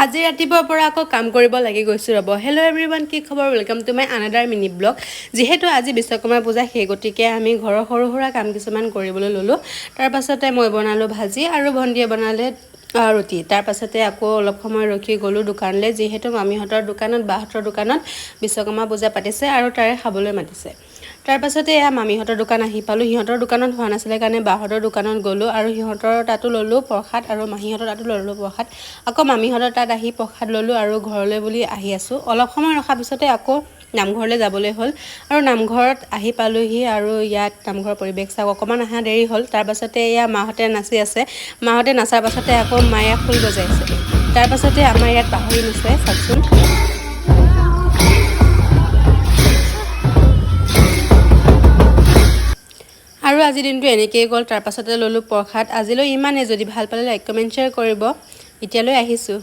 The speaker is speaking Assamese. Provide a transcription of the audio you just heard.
আজি ৰাতিপুৱাৰ পৰা আকৌ কাম কৰিব লাগি গৈছোঁ ৰ'ব। হেল্ল' এভৰিৱান, কি খবৰ? Welcome to my another mini blog. যিহেতু আজি বিশ্বকৰ্মা পূজা, সেই গতিকে আমি ঘৰৰ সৰু সুৰা কাম কিছুমান কৰিবলৈ ল'লোঁ। তাৰপাছতে মই বনালোঁ ভাজি আৰু ভণ্টিয়ে বনালে ৰুটি। তাৰপাছতে আকৌ অলপ সময় ৰখি গ'লোঁ দোকানলৈ, যিহেতু মামীহঁতৰ দোকানত, বাহঁতৰ দোকানত বিশ্বকৰ্মা পূজা পাতিছে আৰু তাৰে খাবলৈ মাতিছে। তাৰপাছতে এয়া মামীহঁতৰ দোকান আহি পালোঁ। সিহঁতৰ দোকানত হোৱা নাছিলে কাৰণে বাহঁতৰ দোকানত গ'লোঁ আৰু সিহঁতৰ তাতো ল'লোঁ প্ৰসাদ আৰু মাহীহঁতৰ তাতো ল'লোঁ প্ৰসাদ। আকৌ মামীহঁতৰ তাত আহি প্ৰসাদ ল'লোঁ আৰু ঘৰলৈ বুলি আহি আছোঁ। অলপ সময় ৰখাৰ পিছতে আকৌ নামঘৰলৈ যাবলৈ হ'ল আৰু নামঘৰত আহি পালোঁহি আৰু ইয়াত নামঘৰৰ পৰিৱেশ চাওক, অকণমান অহা দেৰি হ'ল। তাৰপাছতে এয়া মাহঁতে নাচি আছে। মাহঁতে নাচাৰ পাছতে আকৌ মায়ে খোল বজাইছে। তাৰপাছতে আমাৰ ইয়াত পাহৰি নাচে চাওকচোন। আৰু আজিৰ দিনটো এনেকৈয়ে গ'ল। তাৰপাছতে ল'লোঁ প্ৰসাদ। আজিলৈ ইমানেই। যদি ভাল পালে লাইক কমেণ্ট শ্বেয়াৰ কৰিব। এতিয়ালৈ আহিছোঁ।